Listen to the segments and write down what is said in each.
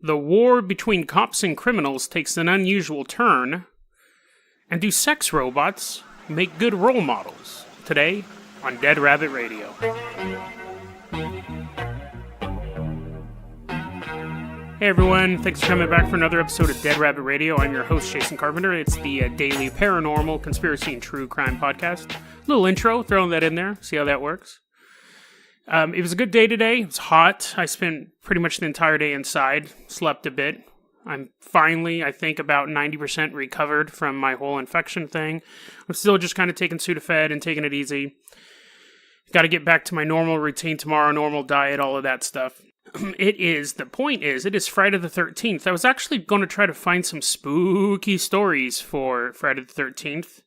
The war between cops and criminals takes an unusual turn. And do sex robots make good role models? Today on Dead Rabbit Radio. Hey everyone, thanks for coming back for another episode of Dead Rabbit Radio. I'm your host, Jason Carpenter. It's the daily paranormal, conspiracy, and true crime podcast. Little intro, throwing that in there, see how that works. It was a good day today. It was hot. I spent pretty much the entire day inside, slept a bit. I'm finally, I think, about 90% recovered from my whole infection thing. I'm still just kind of taking Sudafed and taking it easy. Got to get back to my normal routine tomorrow, normal diet, all of that stuff. It is Friday the 13th. I was actually going to try to find some spooky stories for Friday the 13th,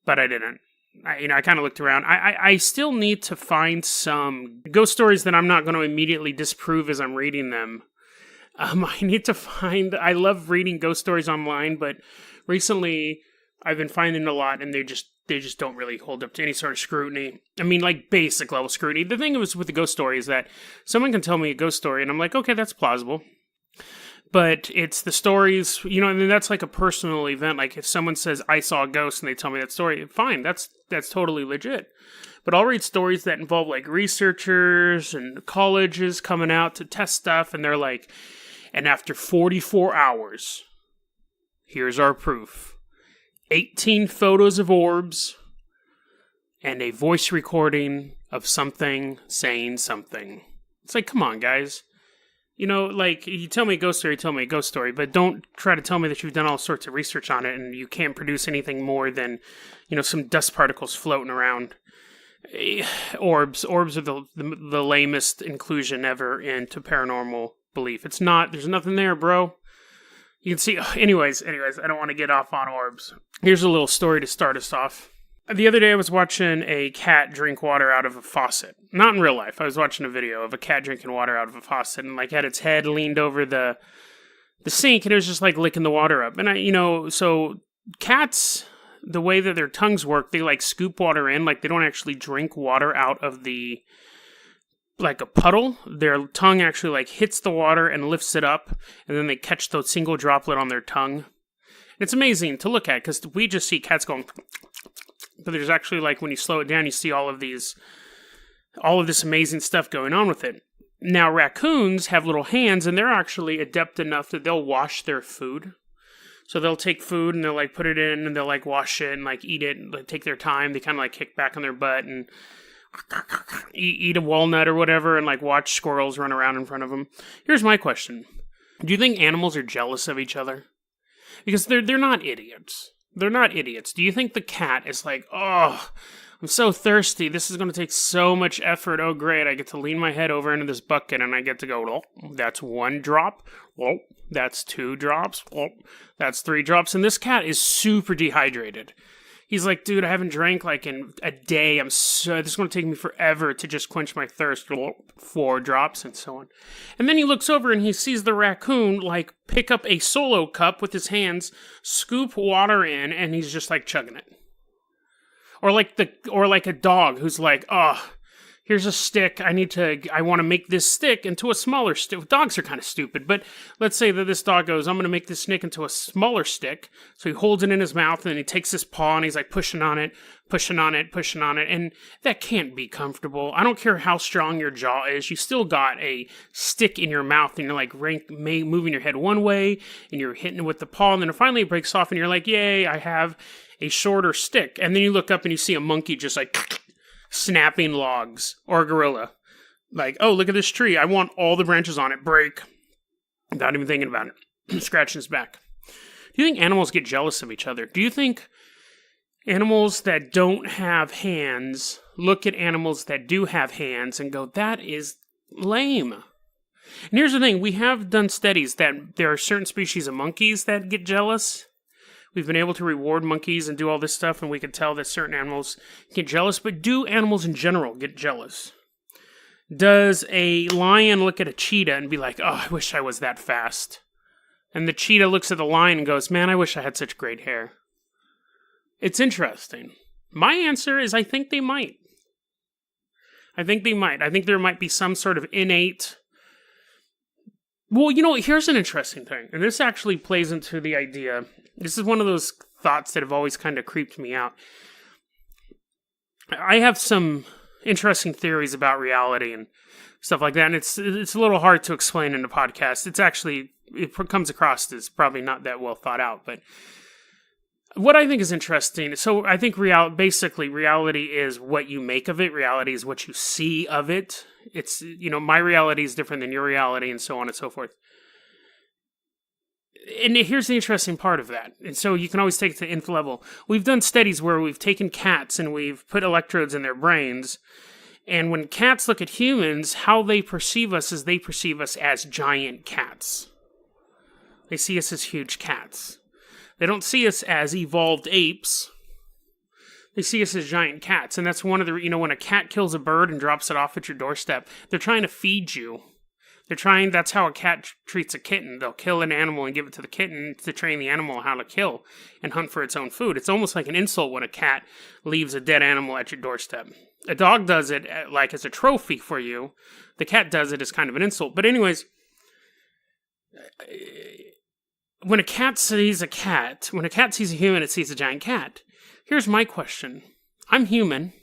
but I didn't. I kind of looked around. I still need to find some ghost stories that I'm not going to immediately disprove as I'm reading them. I love reading ghost stories online, but recently I've been finding a lot and they just don't really hold up to any sort of scrutiny. I mean, like basic level scrutiny. The thing with the ghost story is that someone can tell me a ghost story and I'm like, okay, that's plausible. But it's the stories, and then that's like a personal event. Like if someone says, I saw a ghost and they tell me that story, fine, that's totally legit. But I'll read stories that involve like researchers and colleges coming out to test stuff. And they're like, and after 44 hours, here's our proof. 18 photos of orbs and a voice recording of something saying something. It's like, come on, guys. Like, you tell me a ghost story, but don't try to tell me that you've done all sorts of research on it and you can't produce anything more than, some dust particles floating around. Orbs are the lamest inclusion ever into paranormal belief. There's nothing there, bro. You can see, anyways, I don't want to get off on orbs. Here's a little story to start us off. The other day I was watching a cat drink water out of a faucet. Not in real life. I was watching a video of a cat drinking water out of a faucet and like had its head leaned over the sink and it was just like licking the water up. And so cats, the way that their tongues work, they like scoop water in, like they don't actually drink water out of like a puddle. Their tongue actually like hits the water and lifts it up and then they catch the single droplet on their tongue. It's amazing to look at because we just see cats going, but there's actually like when you slow it down, you see all of this amazing stuff going on with it. Now raccoons have little hands and they're actually adept enough that they'll wash their food. So they'll take food and they'll like put it in and they'll like wash it and like eat it and like, take their time. They kind of like kick back on their butt and eat a walnut or whatever and like watch squirrels run around in front of them. Here's my question. Do you think animals are jealous of each other? Because they're not idiots. They're not idiots. Do you think the cat is like, oh, I'm so thirsty. This is going to take so much effort. Oh, great. I get to lean my head over into this bucket and I get to go, oh, that's 1 drop. Oh, that's 2 drops. Oh, that's 3 drops. And this cat is super dehydrated. He's like, dude, I haven't drank like in a day. This is going to take me forever to just quench my thirst. 4 drops and so on. And then he looks over and he sees the raccoon like pick up a solo cup with his hands, scoop water in, and he's just like chugging it. Or like a dog who's like, oh, here's a stick. I want to make this stick into a smaller stick. Dogs are kind of stupid, but let's say that this dog goes, I'm going to make this stick into a smaller stick. So he holds it in his mouth and he takes his paw and he's like pushing on it. And that can't be comfortable. I don't care how strong your jaw is. You still got a stick in your mouth and you're like moving your head one way and you're hitting it with the paw. And then finally it breaks off and you're like, yay, I have a shorter stick. And then you look up and you see a monkey just like snapping logs, or a gorilla. Like, oh, look at this tree. I want all the branches on it. Break. Without even thinking about it. Scratching his back. Do you think animals get jealous of each other? Do you think animals that don't have hands look at animals that do have hands and go, that is lame? And here's the thing. We have done studies that there are certain species of monkeys that get jealous. We've been able to reward monkeys and do all this stuff, and we can tell that certain animals get jealous. But do animals in general get jealous? Does a lion look at a cheetah and be like, oh, I wish I was that fast? And the cheetah looks at the lion and goes, man, I wish I had such great hair. It's interesting. My answer is I think they might. I think there might be some sort of innate Well, here's an interesting thing, and this actually plays into the idea. This is one of those thoughts that have always kind of creeped me out. I have some interesting theories about reality and stuff like that, and it's a little hard to explain in a podcast. It comes across as probably not that well thought out, but what I think is interesting, so I think reality is what you make of it. Reality is what you see of it. It's, my reality is different than your reality, and so on and so forth. And here's the interesting part of that. And so you can always take it to the nth level. We've done studies where we've taken cats and we've put electrodes in their brains. And when cats look at humans, how they perceive us is they perceive us as giant cats. They see us as huge cats. They don't see us as evolved apes. They see us as giant cats. And that's one of the, when a cat kills a bird and drops it off at your doorstep, they're trying to feed you. That's how a cat treats a kitten. They'll kill an animal and give it to the kitten to train the animal how to kill and hunt for its own food. It's almost like an insult when a cat leaves a dead animal at your doorstep. A dog does it like as a trophy for you. The cat does it as kind of an insult. But anyways, when a cat sees a human, it sees a giant cat. Here's my question. I'm human,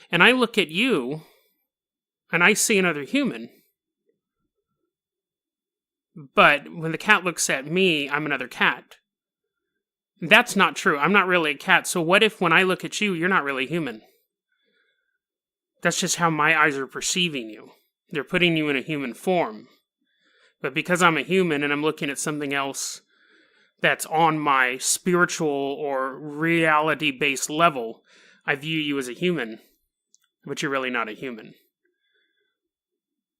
and I look at you, and I see another human. But when the cat looks at me, I'm another cat. That's not true. I'm not really a cat. So what if when I look at you, you're not really human? That's just how my eyes are perceiving you. They're putting you in a human form. But because I'm a human and I'm looking at something else that's on my spiritual or reality-based level, I view you as a human, but you're really not a human.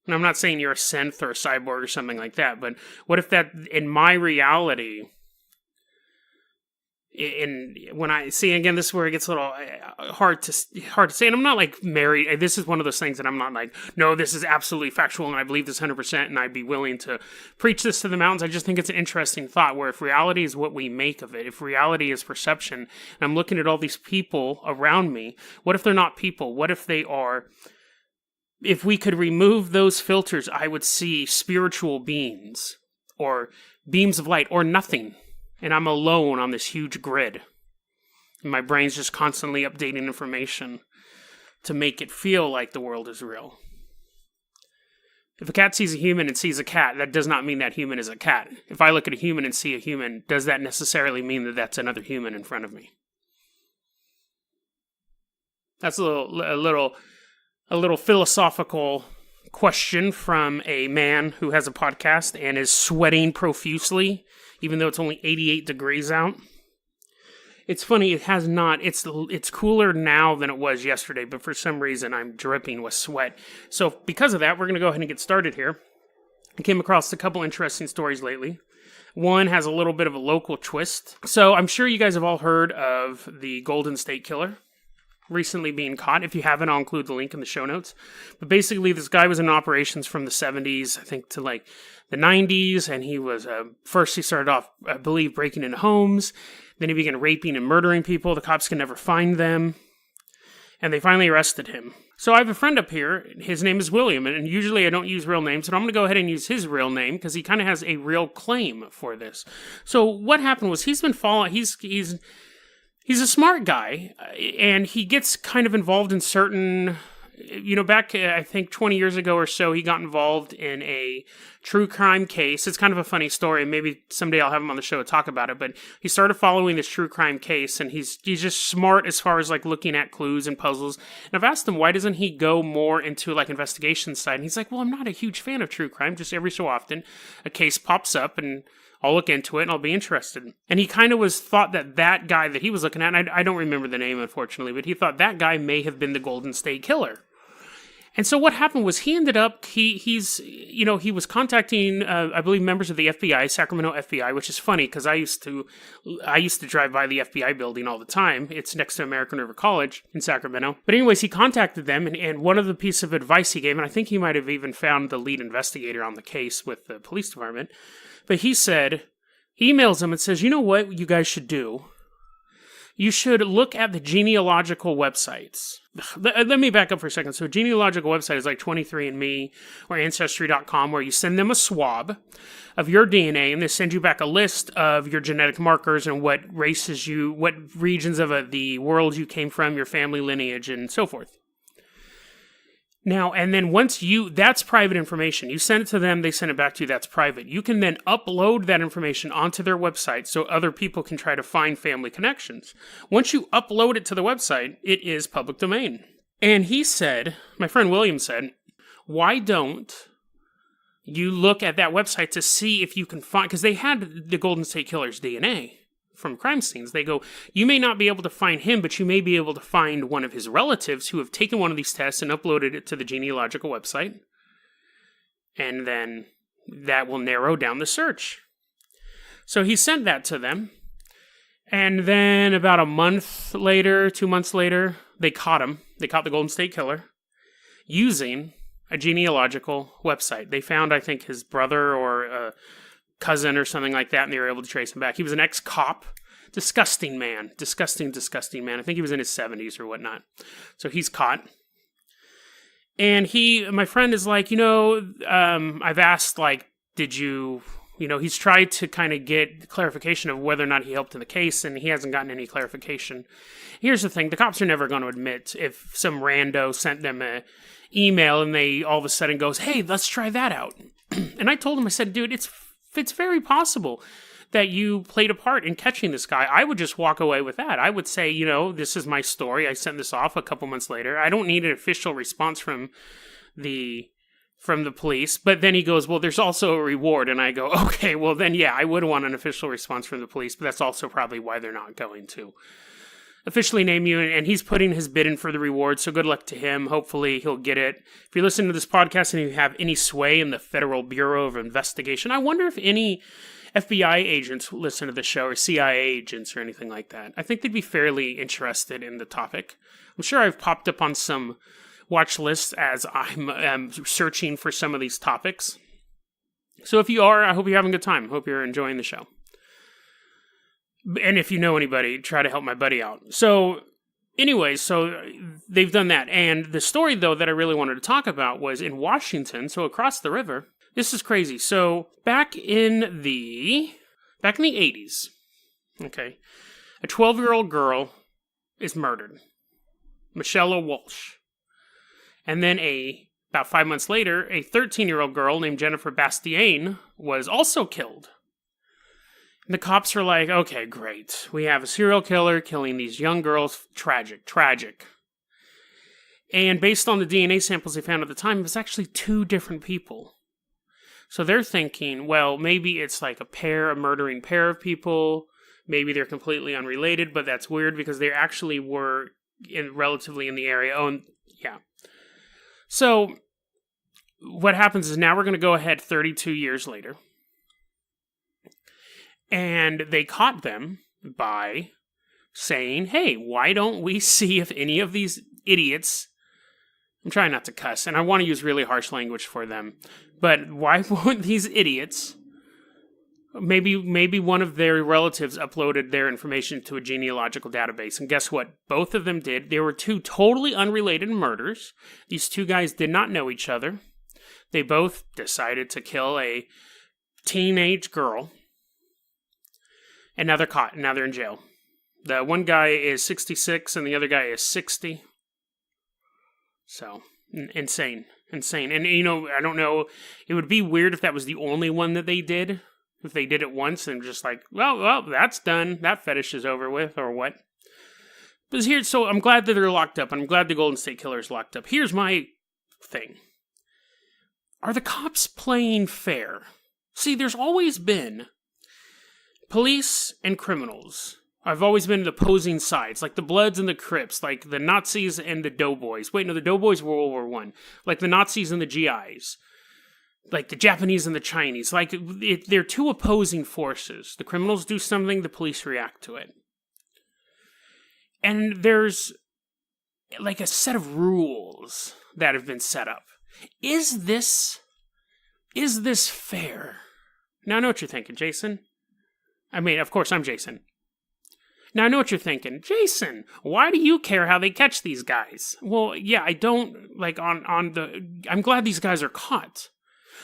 And I'm not saying you're a synth or a cyborg or something like that, but what if that, in my reality, when I see, again, this is where it gets a little hard to say, and I'm not like married, this is one of those things that I'm not like, no, this is absolutely factual, and I believe this 100%, and I'd be willing to preach this to the mountains. I just think it's an interesting thought, where if reality is what we make of it, if reality is perception, and I'm looking at all these people around me, what if they're not people? What if they are... If we could remove those filters, I would see spiritual beings or beams of light or nothing. And I'm alone on this huge grid. And my brain's just constantly updating information to make it feel like the world is real. If a cat sees a human and sees a cat, that does not mean that human is a cat. If I look at a human and see a human, does that necessarily mean that that's another human in front of me? That's a little philosophical question from a man who has a podcast and is sweating profusely, even though it's only 88 degrees out. It's funny, it's cooler now than it was yesterday, but for some reason I'm dripping with sweat. So because of that, we're going to go ahead and get started here. I came across a couple interesting stories lately. One has a little bit of a local twist. So I'm sure you guys have all heard of the Golden State Killer recently being caught. If you haven't, I'll include the link in the show notes. But basically, this guy was in operations from the 70s, I think, to like the 90s, and he was, first he started off, I believe, breaking into homes, then he began raping and murdering people. The cops could never find them, and they finally arrested him. So I have a friend up here, his name is William, and usually I don't use real names, so I'm going to go ahead and use his real name, because he kind of has a real claim for this. So what happened was, he's been following, He's a smart guy, and he gets kind of involved in certain, back, I think 20 years ago or so, he got involved in a true crime case. It's kind of a funny story. Maybe someday I'll have him on the show to talk about it, but he started following this true crime case, and he's just smart as far as like looking at clues and puzzles. And I've asked him, why doesn't he go more into like investigation side? And he's like, well, I'm not a huge fan of true crime. Just every so often a case pops up and I'll look into it and I'll be interested. And he kind of thought that guy that he was looking at, and I don't remember the name, unfortunately, but he thought that guy may have been the Golden State Killer. And so what happened was he ended up, he was contacting, I believe, members of the FBI, Sacramento FBI, which is funny because I used to drive by the FBI building all the time. It's next to American River College in Sacramento. But anyways, he contacted them, and one of the pieces of advice he gave, and I think he might have even found the lead investigator on the case with the police department, but he said, he emails them and says, you know what you guys should do? you should look at the genealogical websites. Let me back up for a second. So a genealogical website is like 23andMe or Ancestry.com, where you send them a swab of your DNA and they send you back a list of your genetic markers and what regions of the world you came from, your family lineage, and so forth. Now, and then that's private information. You send it to them, they send it back to you, that's private. You can then upload that information onto their website so other people can try to find family connections. Once you upload it to the website, it is public domain. And my friend William said, why don't you look at that website to see if you can find, because they had the Golden State Killer's DNA from crime scenes. They go, you may not be able to find him, but you may be able to find one of his relatives who have taken one of these tests and uploaded it to the genealogical website. And then that will narrow down the search. So he sent that to them. And then about 2 months later, they caught him. They caught the Golden State Killer using a genealogical website. They found, I think, his brother or a cousin or something like that, and they were able to trace him back. He was an ex-cop. Disgusting man. Disgusting man. I think he was in his 70s or whatnot. So he's caught. And my friend is like, I've asked, like, he's tried to kind of get clarification of whether or not he helped in the case, and he hasn't gotten any clarification. Here's the thing. The cops are never going to admit if some rando sent them an email and they all of a sudden goes, hey, let's try that out. And I told him, I said, dude, it's very possible that you played a part in catching this guy. I would just walk away with that. I would say, this is my story. I sent this off a couple months later. I don't need an official response from the police. But then he goes, well, there's also a reward. And I go, okay, well then, yeah, I would want an official response from the police, but that's also probably why they're not going to officially name you. And he's putting his bid in for the reward, so good luck to him. Hopefully he'll get it. If you're listening to this podcast and you have any sway in the Federal Bureau of Investigation, I wonder if any FBI agents listen to the show, or CIA agents or anything like that. I think they'd be fairly interested in the topic. I'm sure I've popped up on some watch lists as I'm searching for some of these topics. So if you are, I hope you're having a good time. Hope you're enjoying the show. And if you know anybody, try to help my buddy out. So anyways, so they've done that. And the story, though, that I really wanted to talk about was in Washington, so across the river. This is crazy. So back in the 80s, okay, a 12-year-old girl is murdered, Michelle Walsh. And then about 5 months later, a 13-year-old girl named Jennifer Bastian was also killed. And the cops are like, okay, great. We have a serial killer killing these young girls. Tragic. And based on the DNA samples they found at the time, it was actually 2 different people. So they're thinking, well, maybe it's like a murdering pair of people. Maybe they're completely unrelated, but that's weird because they actually were relatively in the area. Oh, yeah. So what happens is now we're going to go ahead 32 years later. And they caught them by saying, hey, why don't we see if any of these idiots, I'm trying not to cuss, and I want to use really harsh language for them, but why won't these idiots, maybe one of their relatives uploaded their information to a genealogical database, and guess what? Both of them did. There were 2 totally unrelated murders. These 2 guys did not know each other. They both decided to kill a teenage girl. And now they're caught. Now they're in jail. The one guy is 66 and the other guy is 60. So, insane. And, I don't know. It would be weird if that was the only one that they did. If they did it once and just like, well, that's done. That fetish is over with, or what. But so I'm glad that they're locked up. And I'm glad the Golden State Killer is locked up. Here's my thing. Are the cops playing fair? See, there's always been police and criminals. I've always been the opposing sides, like the Bloods and the Crips, like the Nazis and the Doughboys. Wait, no, the Doughboys were World War I. Like the Nazis and the GIs. Like the Japanese and the Chinese. Like, they're 2 opposing forces. The criminals do something, the police react to it. And there's like a set of rules that have been set up. Is this fair? Now I know what you're thinking, Jason. I mean, of course, I'm Jason. Now, I know what you're thinking. Jason, why do you care how they catch these guys? Well, yeah, I don't, like, I'm glad these guys are caught.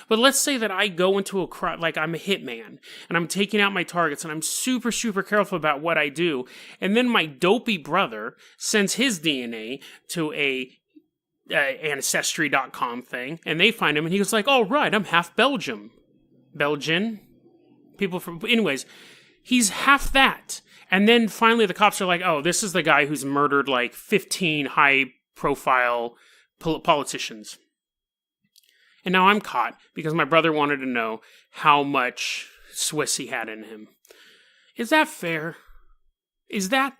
But let's say that I go into a crime, like I'm a hitman, and I'm taking out my targets, and I'm super, super careful about what I do, and then my dopey brother sends his DNA to a Ancestry.com thing, and they find him, and he goes like, "Oh, right, I'm half Belgian. People from..." Anyways, he's half that. And then finally the cops are like, "Oh, this is the guy who's murdered like 15 high-profile politicians." And now I'm caught because my brother wanted to know how much Swiss he had in him. Is that fair? Is that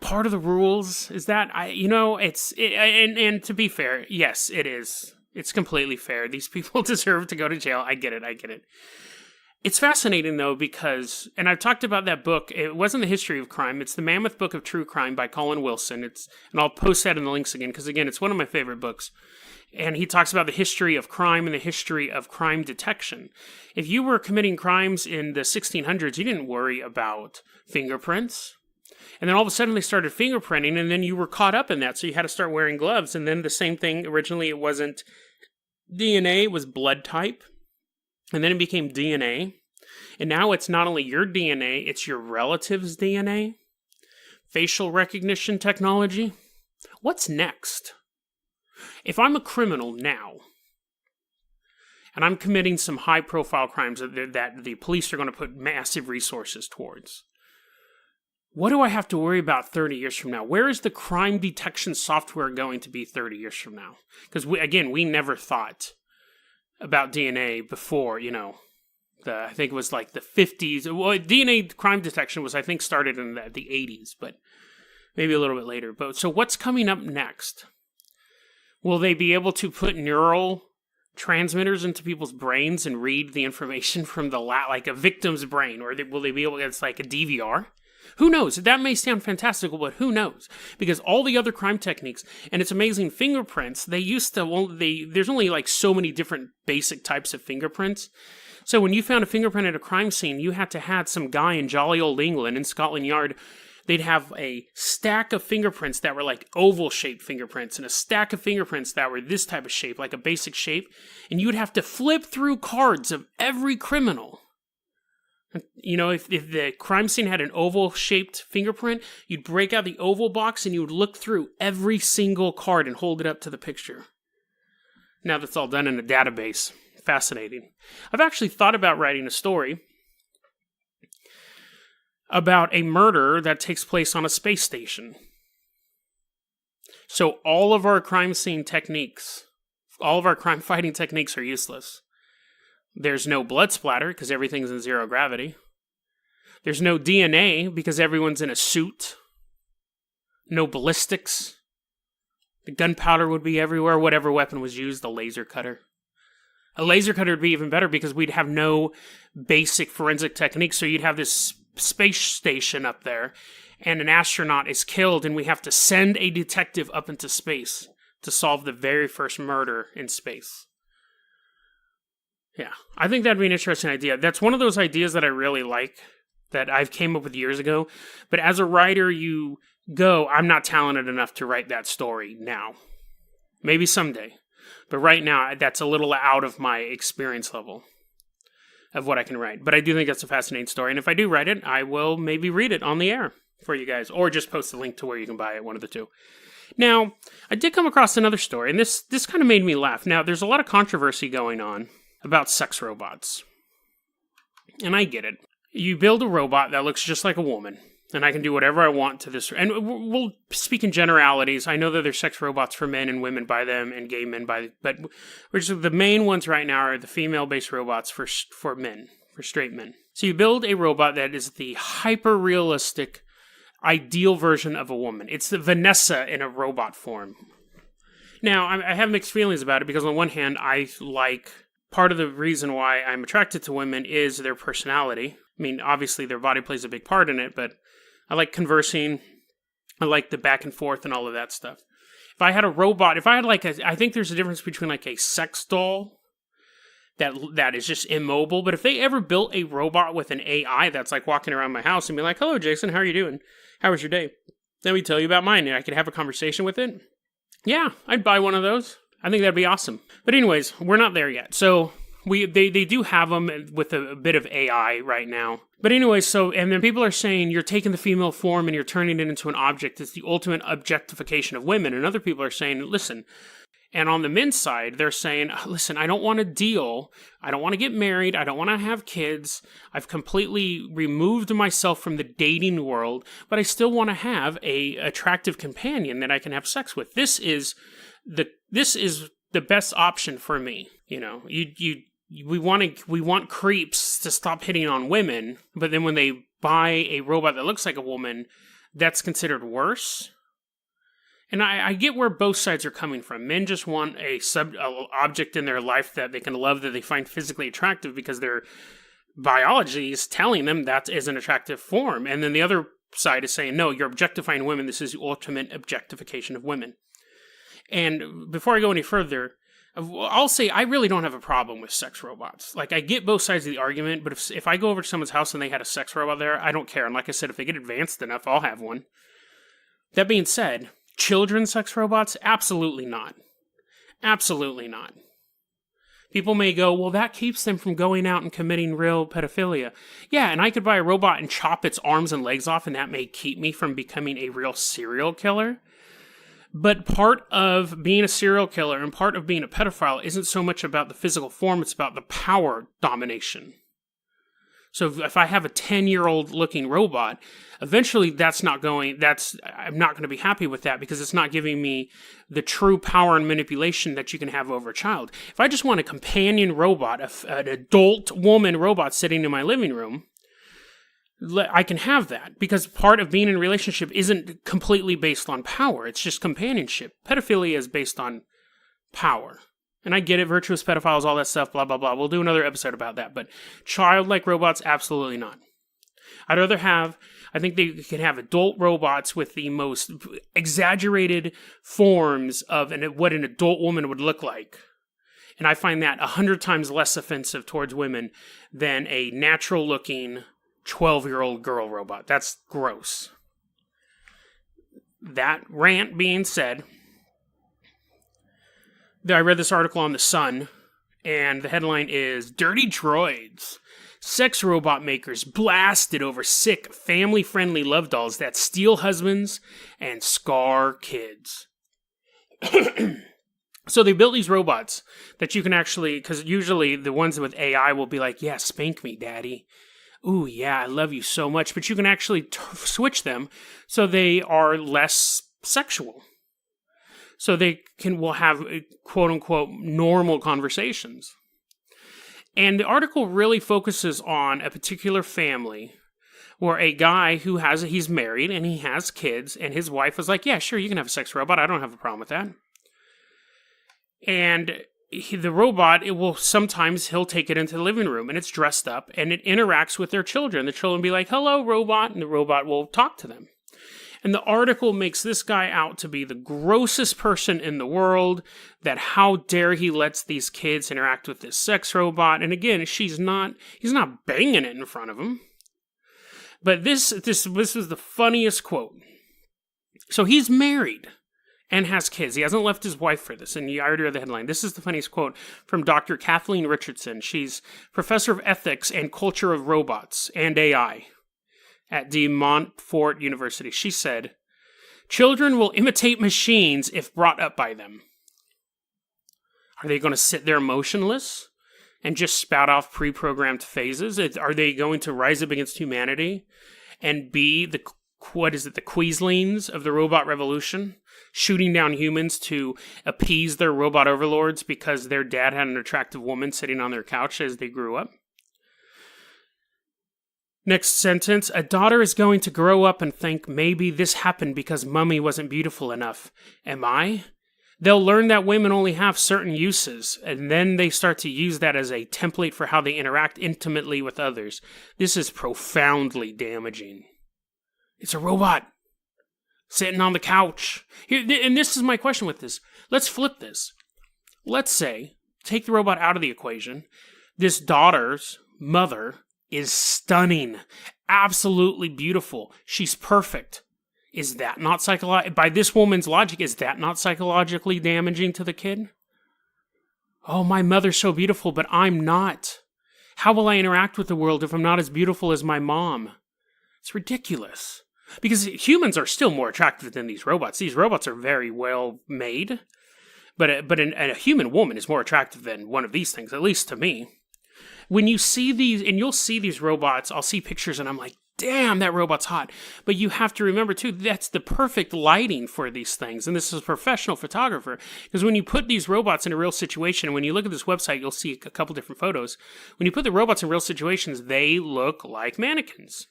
part of the rules? Is that, and to be fair, yes, it is. It's completely fair. These people deserve to go to jail. I get it. It's fascinating, though, because, and I've talked about that book, it wasn't the history of crime, it's the Mammoth Book of True Crime by Colin Wilson. And I'll post that in the links again, because again, it's one of my favorite books. And he talks about the history of crime and the history of crime detection. If you were committing crimes in the 1600s, you didn't worry about fingerprints. And then all of a sudden they started fingerprinting, and then you were caught up in that, so you had to start wearing gloves. And then the same thing, originally it wasn't DNA, it was blood type. And then it became DNA. And now it's not only your DNA, it's your relative's DNA. Facial recognition technology. What's next? If I'm a criminal now, and I'm committing some high-profile crimes that the police are going to put massive resources towards, what do I have to worry about 30 years from now? Where is the crime detection software going to be 30 years from now? Because, we never thought about DNA before, I think it was like the 50s. Well, DNA crime detection was, I think, started in the 80s, but maybe a little bit later. But so what's coming up next? Will they be able to put neural transmitters into people's brains and read the information from like a victim's brain? Or will they be able to, it's like a DVR? Who knows? That may sound fantastical, but who knows? Because all the other crime techniques, and it's amazing, fingerprints, there's only like so many different basic types of fingerprints. So when you found a fingerprint at a crime scene, you had to have some guy in jolly old England in Scotland Yard. They'd have a stack of fingerprints that were like oval-shaped fingerprints and a stack of fingerprints that were this type of shape, like a basic shape. And you would have to flip through cards of every criminal. If the crime scene had an oval-shaped fingerprint, you'd break out the oval box and you would look through every single card and hold it up to the picture. Now that's all done in a database. Fascinating. I've actually thought about writing a story about a murder that takes place on a space station. So all of our crime scene techniques, all of our crime fighting techniques are useless. There's no blood splatter because everything's in zero gravity. There's no DNA because everyone's in a suit. No ballistics. The gunpowder would be everywhere. Whatever weapon was used, the laser cutter. A laser cutter would be even better because we'd have no basic forensic techniques. So you'd have this space station up there, and an astronaut is killed, and we have to send a detective up into space to solve the very first murder in space. Yeah, I think that'd be an interesting idea. That's one of those ideas that I really like, that I've came up with years ago. But as a writer, I'm not talented enough to write that story now. Maybe someday. But right now, that's a little out of my experience level of what I can write. But I do think that's a fascinating story. And if I do write it, I will maybe read it on the air for you guys. Or just post a link to where you can buy it, one of the two. Now, I did come across another story, and this kind of made me laugh. Now, there's a lot of controversy going on about sex robots. And I get it. You build a robot that looks just like a woman, and I can do whatever I want to this. And we'll speak in generalities. I know that there's sex robots for men and women by them and gay men by, but the main ones right now are the female-based robots for men, for straight men. So you build a robot that is the hyper-realistic, ideal version of a woman. It's the Vanessa in a robot form. Now, I have mixed feelings about it because on one hand, part of the reason why I'm attracted to women is their personality. I mean, obviously their body plays a big part in it, but I like conversing. I like the back and forth and all of that stuff. If I had a robot, I think there's a difference between like a sex doll that is just immobile. But if they ever built a robot with an AI that's like walking around my house and be like, "Hello, Jason, how are you doing? How was your day? Let me tell you about mine," and I could have a conversation with it. Yeah, I'd buy one of those. I think that'd be awesome. But anyways, we're not there yet. So they do have them with a bit of AI right now. But anyways, and then people are saying you're taking the female form and you're turning it into an object. It's the ultimate objectification of women. And other people are saying, listen. And on the men's side, they're saying, listen, I don't want to deal. I don't want to get married. I don't want to have kids. I've completely removed myself from the dating world, but I still want to have a attractive companion that I can have sex with. This is the best option for me. You know, we want creeps to stop hitting on women, but then when they buy a robot that looks like a woman, that's considered worse. And I get where both sides are coming from. Men just want a object in their life that they can love, that they find physically attractive because their biology is telling them that is an attractive form. And then the other side is saying, no, you're objectifying women. This is the ultimate objectification of women. And before I go any further, I'll say I really don't have a problem with sex robots. Like, I get both sides of the argument, but if I go over to someone's house and they had a sex robot there, I don't care. And like I said, if they get advanced enough, I'll have one. That being said, children sex robots? Absolutely not. Absolutely not. People may go, well, that keeps them from going out and committing real pedophilia. Yeah, and I could buy a robot and chop its arms and legs off, and that may keep me from becoming a real serial killer. But part of being a serial killer and part of being a pedophile isn't so much about the physical form, it's about the power domination. So if I have a 10-year-old looking robot, eventually I'm not going to be happy with that because it's not giving me the true power and manipulation that you can have over a child. If I just want a companion robot, an adult woman robot sitting in my living room, I can have that because part of being in a relationship isn't completely based on power. It's just companionship. Pedophilia is based on power. And I get it, virtuous pedophiles, all that stuff, blah, blah, blah. We'll do another episode about that. But childlike robots, absolutely not. I think they can have adult robots with the most exaggerated forms of what an adult woman would look like. And I find that 100 times less offensive towards women than a natural-looking 12-year-old girl robot. That's gross. That rant being said, I read this article on The Sun, and the headline is, Dirty Droids. Sex robot makers blasted over sick, family-friendly love dolls that steal husbands and scar kids. So they built these robots that you can actually, because usually the ones with AI will be like, yeah, spank me, daddy. Ooh, yeah, I love you so much. But you can actually switch them so they are less sexual. So will have quote-unquote normal conversations. And the article really focuses on a particular family where a guy he's married and he has kids, and his wife was like, yeah, sure, you can have a sex robot. I don't have a problem with that. And the robot, he'll take it into the living room and it's dressed up and it interacts with their children. The children will be like, hello, robot, and the robot will talk to them. And the article makes this guy out to be the grossest person in the world, that how dare he lets these kids interact with this sex robot. And again, he's not banging it in front of him. But this was the funniest quote. So he's married and has kids. He hasn't left his wife for this. And you already read the headline. This is the funniest quote from Dr. Kathleen Richardson. She's professor of ethics and culture of robots and AI at De Montfort University. She said, children will imitate machines if brought up by them. Are they going to sit there motionless and just spout off pre-programmed phases? Are they going to rise up against humanity and be the Queaslings of the robot revolution, shooting down humans to appease their robot overlords because their dad had an attractive woman sitting on their couch as they grew up? Next sentence, a daughter is going to grow up and think maybe this happened because mommy wasn't beautiful enough. Am I? They'll learn that women only have certain uses, and then they start to use that as a template for how they interact intimately with others. This is profoundly damaging. It's a robot sitting on the couch. Here, and this is my question with this. Let's flip this. Let's say Take the robot out of the equation. This daughter's mother is stunning, absolutely beautiful. She's perfect. Is that not by this woman's logic, is that not psychologically damaging to the kid? Oh, my mother's so beautiful, but I'm not. How will I interact with the world if I'm not as beautiful as my mom? It's ridiculous. Because humans are still more attractive than these robots. These robots are very well made. But a human woman is more attractive than one of these things, at least to me. When you see these, and you'll see these robots, I'll see pictures and I'm like, damn, that robot's hot. But you have to remember, too, that's the perfect lighting for these things. And this is a professional photographer. Because when you put these robots in a real situation, and when you look at this website, you'll see a couple different photos. When you put the robots in real situations, they look like mannequins.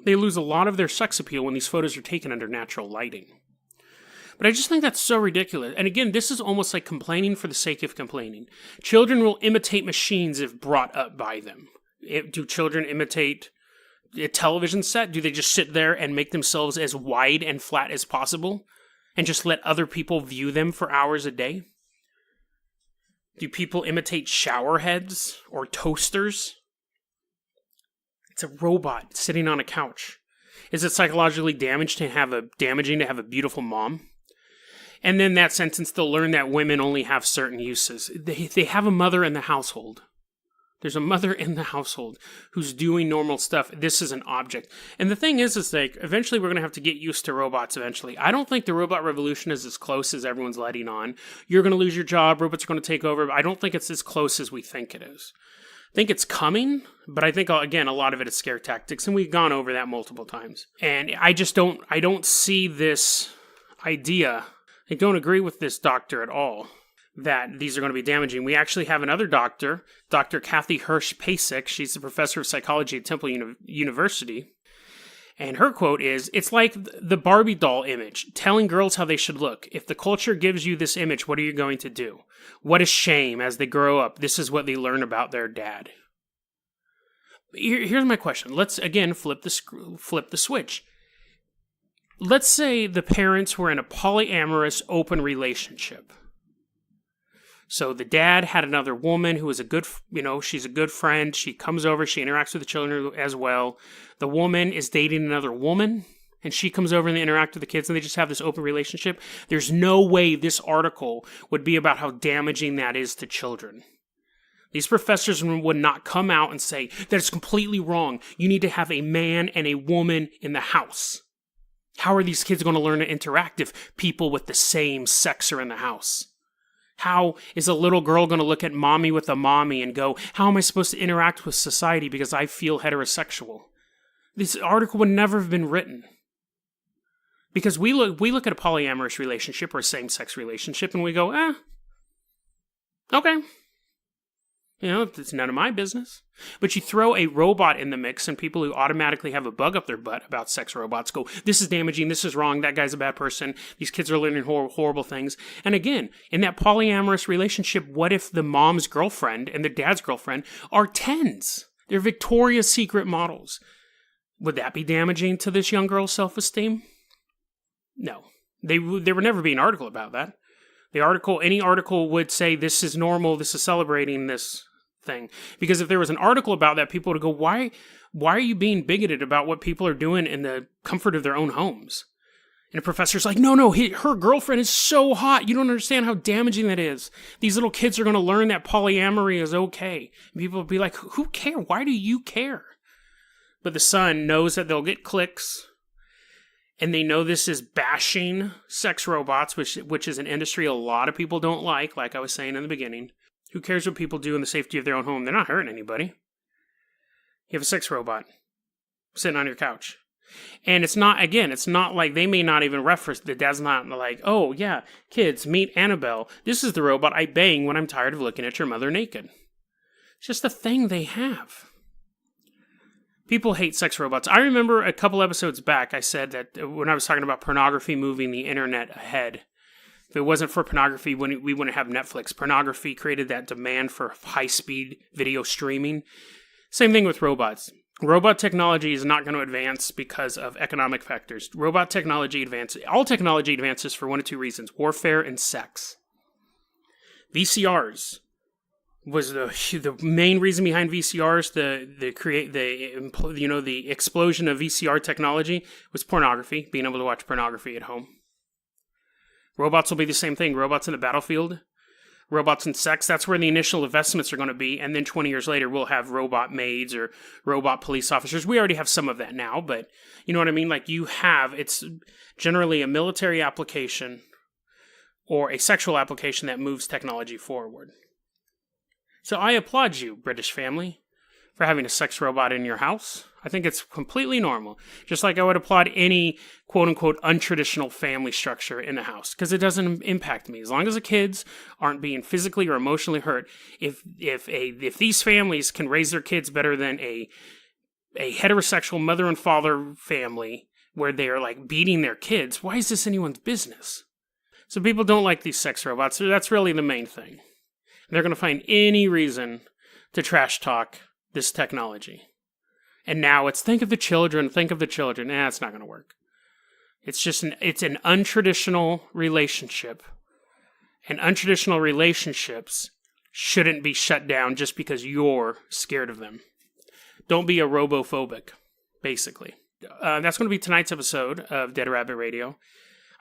They lose a lot of their sex appeal when these photos are taken under natural lighting. But I just think that's so ridiculous. And again, this is almost like complaining for the sake of complaining. Children will imitate machines if brought up by them. Do children imitate a television set? Do they just sit there and make themselves as wide and flat as possible and just let other people view them for hours a day? Do people imitate shower heads or toasters? It's a robot sitting on a couch. Is it psychologically damaging to have a beautiful mom? And then that sentence, they'll learn that women only have certain uses. They have a mother in the household. There's a mother in the household who's doing normal stuff. This is an object. And the thing is like, eventually we're going to have to get used to robots eventually. I don't think the robot revolution is as close as everyone's letting on. You're going to lose your job. Robots are going to take over. I don't think it's as close as we think it is. I think it's coming, but I think, again, a lot of it is scare tactics, and we've gone over that multiple times. And I don't see this idea. I don't agree with this doctor at all, that these are going to be damaging. We actually have another doctor, Dr. Kathy Hirsch-Pasek. She's a professor of psychology at Temple University. And her quote is, "It's like the Barbie doll image, telling girls how they should look. If the culture gives you this image, what are you going to do? What a shame. As they grow up, this is what they learn about their dad." Here's my question. Let's, again, flip the switch. Let's say the parents were in a polyamorous open relationship. So the dad had another woman who was she's a good friend. She comes over, she interacts with the children as well. The woman is dating another woman, and she comes over and they interact with the kids, and they just have this open relationship. There's no way this article would be about how damaging that is to children. These professors would not come out and say that it's completely wrong. You need to have a man and a woman in the house. How are these kids going to learn to interact if people with the same sex are in the house? How is a little girl going to look at mommy with a mommy and go, how am I supposed to interact with society because I feel heterosexual? This article would never have been written. Because we look at a polyamorous relationship or a same-sex relationship and we go, okay. It's none of my business. But you throw a robot in the mix and people who automatically have a bug up their butt about sex robots go, this is damaging, this is wrong, that guy's a bad person, these kids are learning horrible things. And again, in that polyamorous relationship, what if the mom's girlfriend and the dad's girlfriend are 10s? They're Victoria's Secret models. Would that be damaging to this young girl's self-esteem? No. There would never be an article about that. Any article would say this is normal, this is celebrating this thing. Because if there was an article about that, people would go, why are you being bigoted about what people are doing in the comfort of their own homes? And the professor's like, no, her girlfriend is so hot. You don't understand how damaging that is. These little kids are going to learn that polyamory is okay. And people will be like, who cares? Why do you care? But the Sun knows that they'll get clicks. And they know this is bashing sex robots, which is an industry a lot of people don't like I was saying in the beginning. Who cares what people do in the safety of their own home? They're not hurting anybody. You have a sex robot sitting on your couch. And it's not like they may not even reference, the dad's not like, oh yeah, kids, meet Annabelle. This is the robot I bang when I'm tired of looking at your mother naked. It's just a thing they have. People hate sex robots. I remember a couple episodes back, I said that when I was talking about pornography moving the internet ahead, if it wasn't for pornography, we wouldn't have Netflix. Pornography created that demand for high-speed video streaming. Same thing with robots. Robot technology is not going to advance because of economic factors. All technology advances for one of two reasons: warfare and sex. VCRs was the main reason behind VCRs. The explosion of VCR technology was pornography, being able to watch pornography at home. Robots will be the same thing. Robots in the battlefield, robots in sex. That's where the initial investments are going to be, and then 20 years later, we'll have robot maids or robot police officers. We already have some of that now, but you know what I mean. Like it's generally a military application or a sexual application that moves technology forward. So I applaud you, British family, for having a sex robot in your house. I think it's completely normal. Just like I would applaud any quote-unquote untraditional family structure in a house, because it doesn't impact me. As long as the kids aren't being physically or emotionally hurt, if these families can raise their kids better than a heterosexual mother and father family where they are like beating their kids, why is this anyone's business? So people don't like these sex robots. That's really the main thing. They're going to find any reason to trash talk this technology. And now it's think of the children. It's not going to work. It's just it's an untraditional relationship. And untraditional relationships shouldn't be shut down just because you're scared of them. Don't be a robophobic, basically. That's going to be tonight's episode of Dead Rabbit Radio.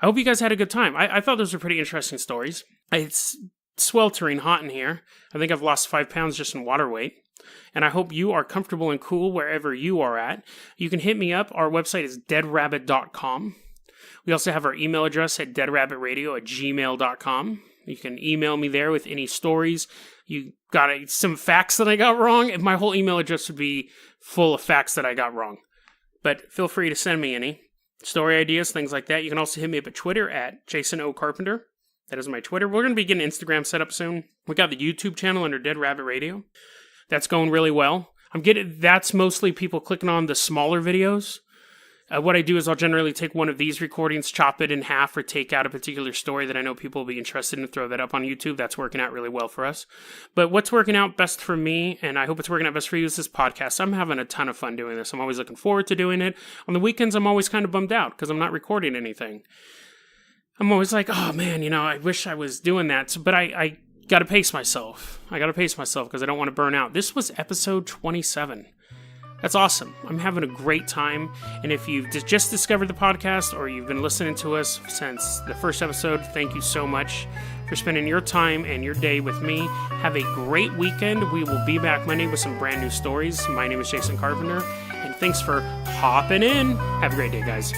I hope you guys had a good time. I thought those were pretty interesting stories. It's sweltering hot in here. I think I've lost 5 pounds just in water weight. And I hope you are comfortable and cool wherever you are at. You can hit me up. Our website is deadrabbit.com. We also have our email address at deadrabbitradio@gmail.com. You can email me there with any stories. You got some facts that I got wrong. My whole email address would be full of facts that I got wrong. But feel free to send me any story ideas, things like that. You can also hit me up at Twitter at Jason O. Carpenter. That is my Twitter. We're going to be getting Instagram set up soon. We got the YouTube channel under Dead Rabbit Radio. That's going really well. That's mostly people clicking on the smaller videos. What I do is I'll generally take one of these recordings, chop it in half, or take out a particular story that I know people will be interested in and throw that up on YouTube. That's working out really well for us. But what's working out best for me, and I hope it's working out best for you, is this podcast. I'm having a ton of fun doing this. I'm always looking forward to doing it. On the weekends, I'm always kind of bummed out because I'm not recording anything. I'm always like, oh man, I wish I was doing that. But I got to pace myself. Because I don't want to burn out. This was episode 27. That's awesome. I'm having a great time. And if you've just discovered the podcast or you've been listening to us since the first episode, thank you so much for spending your time and your day with me. Have a great weekend. We will be back Monday with some brand new stories. My name is Jason Carpenter, and thanks for hopping in. Have a great day, guys.